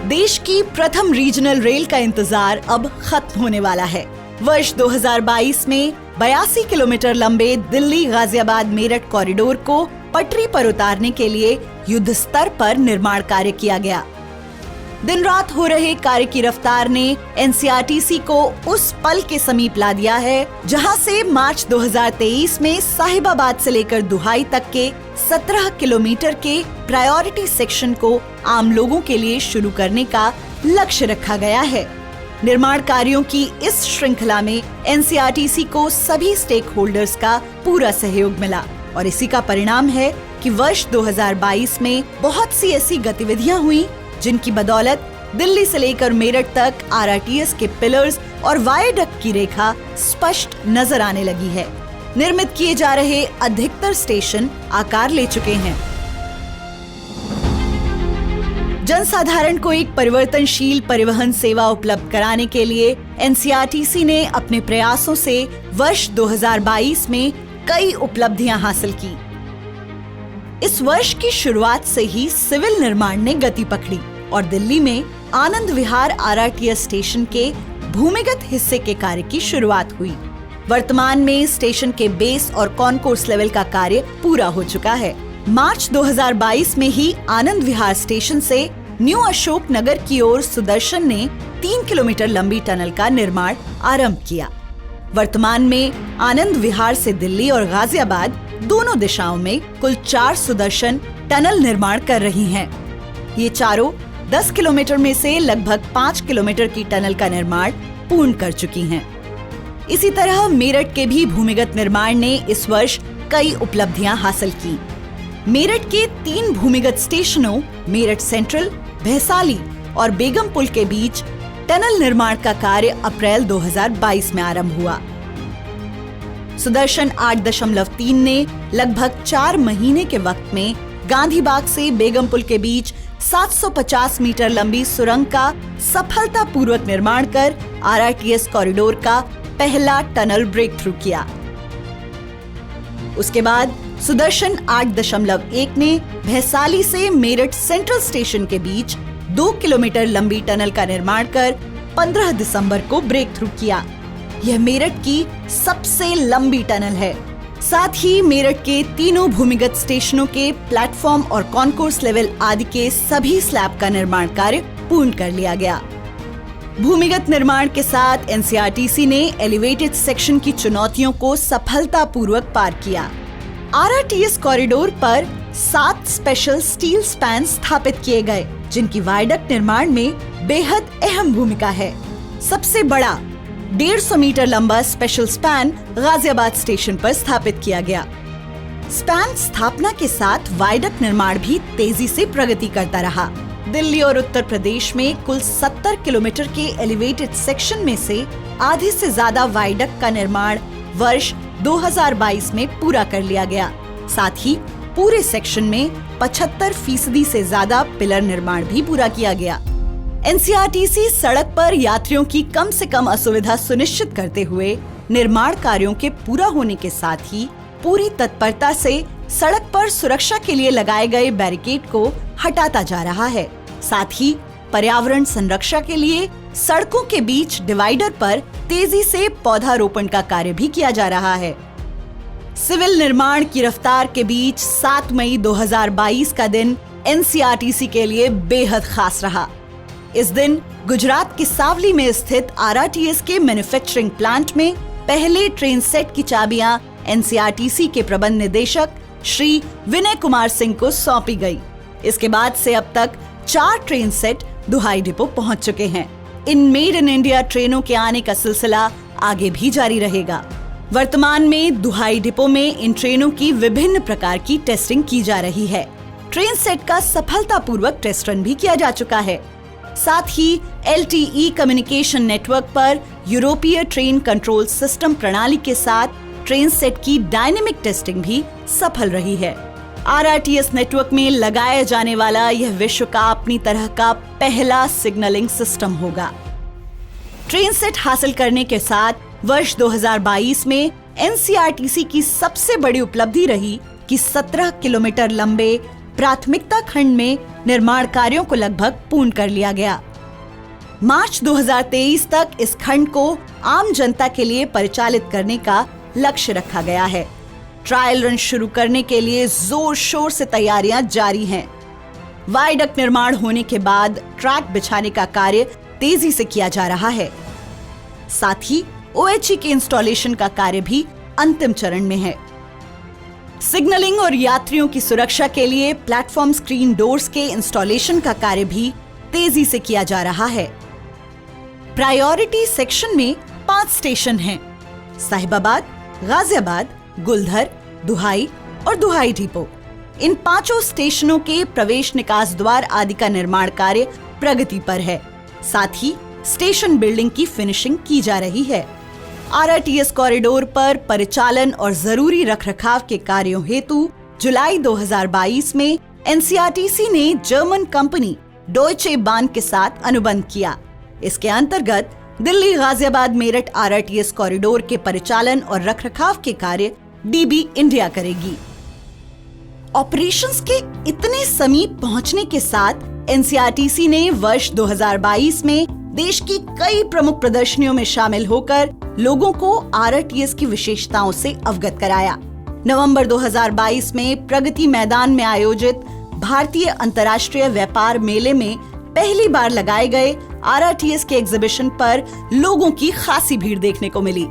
देश की प्रथम रीजनल रेल का इंतजार अब खत्म होने वाला है। वर्ष 2022 में 82 किलोमीटर लंबे दिल्ली गाजियाबाद मेरठ कॉरिडोर को पटरी पर उतारने के लिए युद्ध स्तर पर निर्माण कार्य किया गया। दिन रात हो रहे कार्य की रफ्तार ने एनसीआरटीसी को उस पल के समीप ला दिया है जहां से मार्च 2023 में साहिबाबाद से लेकर दुहाई तक के 17 किलोमीटर के प्रायोरिटी सेक्शन को आम लोगों के लिए शुरू करने का लक्ष्य रखा गया है। निर्माण कार्यों की इस श्रृंखला में एनसीआरटीसी को सभी स्टेक होल्डर्स का पूरा सहयोग मिला और इसी का परिणाम है कि वर्ष 2022 में बहुत सी ऐसी गतिविधियां हुई जिनकी बदौलत दिल्ली से लेकर मेरठ तक आरआरटीएस के पिलर्स और वायडक्ट की रेखा स्पष्ट नजर आने लगी है। निर्मित किए जा रहे अधिकतर स्टेशन आकार ले चुके हैं। जनसाधारण को एक परिवर्तनशील परिवहन सेवा उपलब्ध कराने के लिए एनसीआरटीसी ने अपने प्रयासों से वर्ष 2022 में कई उपलब्धियां हासिल की। इस वर्ष की शुरुआत से ही सिविल निर्माण ने गति पकड़ी और दिल्ली में आनंद विहार आरआरटीएस स्टेशन के भूमिगत हिस्से के कार्य की शुरुआत हुई। वर्तमान में स्टेशन के बेस और कॉन्कोर्स लेवल का कार्य पूरा हो चुका है। मार्च 2022 में ही आनंद विहार स्टेशन से न्यू अशोक नगर की ओर सुदर्शन ने 3 किलोमीटर लंबी टनल का निर्माण आरंभ किया। वर्तमान में आनंद विहार से दिल्ली और गाजियाबाद दोनों दिशाओं में कुल 4 सुदर्शन टनल निर्माण कर रही हैं। ये चारों 10 किलोमीटर में से लगभग 5 किलोमीटर की टनल का निर्माण पूर्ण कर चुकी हैं। इसी तरह मेरठ के भी भूमिगत निर्माण ने इस वर्ष कई उपलब्धियां हासिल की। मेरठ के 3 भूमिगत स्टेशनों मेरठ सेंट्रल, भैसाली और बेगमपुल के बीच टनल निर्माण का कार्य अप्रैल 2022 में आरंभ हुआ। सुदर्शन 8.3 ने लगभग 4 महीने के वक्त में गांधी बाग से बेगमपुल के बीच 750 मीटर लंबी सुरंग का सफलतापूर्वक निर्माण कर आरआरटीएस कॉरिडोर का पहला टनल ब्रेक थ्रू किया। उसके बाद सुदर्शन 8.1 ने भैसाली से मेरठ सेंट्रल स्टेशन के बीच 2 किलोमीटर लंबी टनल का निर्माण कर 15 दिसंबर को ब्रेक थ्रू किया। यह मेरठ की सबसे लंबी टनल है। साथ ही मेरठ के तीनों भूमिगत स्टेशनों के प्लेटफॉर्म और कॉन्कोर्स लेवल आदि के सभी स्लैब का निर्माण कार्य पूर्ण कर लिया गया। भूमिगत निर्माण के साथ एनसीआरटीसी ने एलिवेटेड सेक्शन की चुनौतियों को सफलतापूर्वक पार किया। आरआरटीएस कॉरिडोर पर 7 स्पेशल स्टील स्पैन स्थापित किए गए, जिनकी वायडक्ट निर्माण में बेहद अहम भूमिका है। सबसे बड़ा 150 मीटर लंबा स्पेशल स्पैन गाजियाबाद स्टेशन पर स्थापित किया गया। स्पैन स्थापना के साथ वायडक्ट निर्माण भी तेजी से प्रगति करता रहा। दिल्ली और उत्तर प्रदेश में कुल 70 किलोमीटर के एलिवेटेड सेक्शन में से आधे से ज्यादा वायडक्ट का निर्माण वर्ष 2022 में पूरा कर लिया गया। साथ ही पूरे सेक्शन में 75% से ज्यादा पिलर निर्माण भी पूरा किया गया। एनसीआरटीसी सड़क पर यात्रियों की कम से कम असुविधा सुनिश्चित करते हुए निर्माण कार्यों के पूरा होने के साथ ही पूरी तत्परता से सड़क पर सुरक्षा के लिए लगाए गए बैरिकेड को हटाता जा रहा है। साथ ही पर्यावरण संरक्षण के लिए सड़कों के बीच डिवाइडर पर तेजी से पौधारोपण का कार्य भी किया जा रहा है। सिविल निर्माण की रफ्तार के बीच 7 मई 2022 का दिन एनसीआरटीसी के लिए बेहद खास रहा। इस दिन गुजरात के सावली में स्थित आरआरटीएस के मैन्युफैक्चरिंग प्लांट में पहले ट्रेन सेट की चाबियां एनसीआरटीसी के प्रबंध निदेशक श्री विनय कुमार सिंह को सौंपी गई। इसके बाद से अब तक 4 ट्रेन सेट दुहाई डिपो पहुंच चुके हैं। इन मेड इन इंडिया ट्रेनों के आने का सिलसिला आगे भी जारी रहेगा। वर्तमान में दुहाई डिपो में इन ट्रेनों की विभिन्न प्रकार की टेस्टिंग की जा रही है। ट्रेन सेट का सफलतापूर्वक टेस्ट रन भी किया जा चुका है। साथ ही LTE कम्युनिकेशन नेटवर्क पर यूरोपीय ट्रेन कंट्रोल सिस्टम प्रणाली के साथ ट्रेन सेट की डायनेमिक टेस्टिंग भी सफल रही है। आरआरटीएस नेटवर्क में लगाया जाने वाला यह विश्व का अपनी तरह का पहला सिग्नलिंग सिस्टम होगा। ट्रेन सेट हासिल करने के साथ वर्ष 2022 में एनसीआरटीसी की सबसे बड़ी उपलब्धि रही कि 17 किलोमीटर लंबे प्राथमिकता खंड में निर्माण कार्यों को लगभग पूर्ण कर लिया गया। मार्च 2023 तक इस खंड को आम जनता के लिए परिचालित करने का लक्ष्य रखा गया है। ट्रायल रन शुरू करने के लिए जोर शोर से तैयारियां जारी हैं। वायडक्ट निर्माण होने के बाद ट्रैक बिछाने का कार्य तेजी से किया जा रहा है। साथ ही OHE के इंस्टॉलेशन का कार्य भी अंतिम चरण में है। सिग्नलिंग और यात्रियों की सुरक्षा के लिए प्लेटफॉर्म स्क्रीन डोर्स के इंस्टॉलेशन का कार्य भी तेजी से किया जा रहा है। प्रायोरिटी सेक्शन में 5 स्टेशन हैं: साहिबाबाद, गाजियाबाद, गुलधर, दुहाई और दुहाई डिपो। इन 5 स्टेशनों के प्रवेश निकास द्वार आदि का निर्माण कार्य प्रगति पर है। साथ ही स्टेशन बिल्डिंग की फिनिशिंग की जा रही है। RRTS कॉरिडोर पर परिचालन और जरूरी रखरखाव के कार्यों हेतु जुलाई 2022 में NCRTC ने जर्मन कंपनी डॉयचे बान के साथ अनुबंध किया। इसके अंतर्गत दिल्ली गाजियाबाद मेरठ RRTS कॉरिडोर के परिचालन और रखरखाव के कार्य DB इंडिया करेगी। ऑपरेशंस के इतने समीप पहुंचने के साथ NCRTC ने वर्ष 2022 में देश की कई प्रमुख प्रदर्शनियों में शामिल होकर लोगों को RRTS की विशेषताओं से अवगत कराया। नवंबर 2022 में प्रगति मैदान में आयोजित भारतीय अंतर्राष्ट्रीय व्यापार मेले में पहली बार लगाए गए RRTS के एग्जीबिशन पर लोगों की खासी भीड़ देखने को मिली।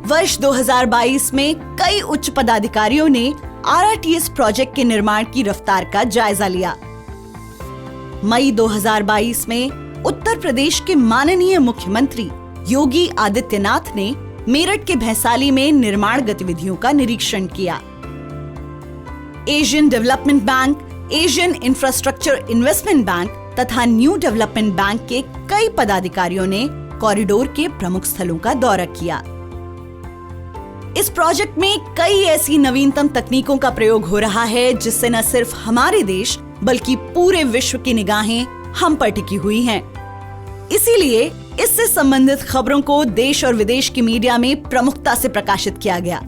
वर्ष 2022 में कई उच्च पदाधिकारियों ने RRTS प्रोजेक्ट के निर्माण की रफ्तार का जायजा लिया। मई 2022 में उत्तर प्रदेश के माननीय मुख्यमंत्री योगी आदित्यनाथ ने मेरठ के भैंसाली में निर्माण गतिविधियों का निरीक्षण किया। Asian development bank, Asian infrastructure investment bank तथा न्यू डेवलपमेंट बैंक के कई पदाधिकारियों ने कॉरिडोर के प्रमुख स्थलों का दौरा किया। इस प्रोजेक्ट में कई ऐसी नवीनतम तकनीकों का प्रयोग हो रहा है जिससे न सिर्फ हमारे देश बल्कि पूरे विश्व की निगाहें हम पर टिकी हुई हैं। इसीलिए इससे संबंधित खबरों को देश और विदेश की मीडिया में प्रमुखता से प्रकाशित किया गया।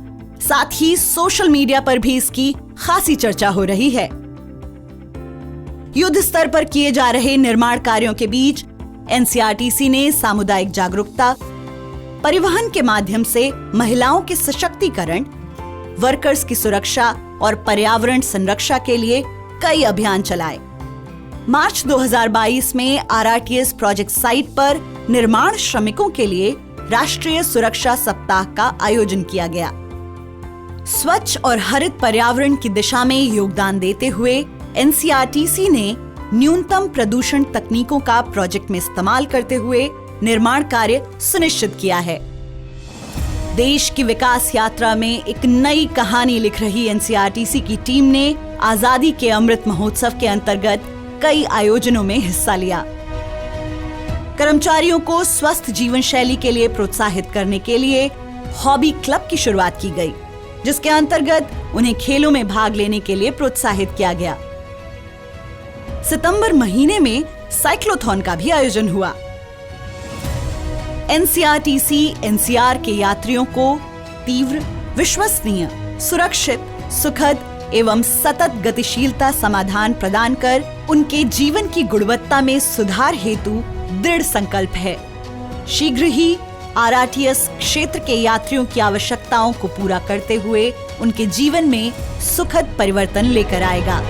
साथ ही सोशल मीडिया पर भी इसकी खासी चर्चा हो रही है। युद्ध स्तर पर किए जा रहे निर्माण कार्यों के बीच NCRTC ने सामुदायिक जागरूकता, परिवहन के माध्यम से महिलाओं के सशक्तिकरण, वर्कर्स की सुरक्षा और पर्यावरण संरक्षा के लिए कई अभियान चलाए। मार्च 2022 में RRTS प्रोजेक्ट साइट पर निर्माण श्रमिकों के लिए राष्ट्रीय सुरक्षा सप्ताह का आयोजन किया गया। स्वच्छ और हरित पर्यावरण की दिशा में योगदान देते हुए NCRTC ने न्यूनतम प्रदूषण तकनीकों का प्रोजेक्ट में इस्तेमाल करते हुए निर्माण कार्य सुनिश्चित किया है। देश की विकास यात्रा में एक नई कहानी लिख रही NCRTC की टीम ने आजादी के अमृत महोत्सव के अंतर्गत कई आयोजनों में हिस्सा लिया। कर्मचारियों को स्वस्थ जीवन शैली के लिए प्रोत्साहित करने के लिए हॉबी क्लब की शुरुआत की गई, जिसके अंतर्गत उन्हें खेलों में भाग लेने के लिए प्रोत्साहित किया गया। सितंबर महीने में साइक्लोथॉन का भी आयोजन हुआ। NCRTC NCR के यात्रियों को तीव्र, विश्वसनीय, सुरक्षित, सुखद एवं सतत गतिशीलता समाधान प्रदान कर उनके जीवन की गुणवत्ता में सुधार हेतु दृढ़ संकल्प है। शीघ्र ही RRTS क्षेत्र के यात्रियों की आवश्यकताओं को पूरा करते हुए उनके जीवन में सुखद परिवर्तन लेकर आएगा।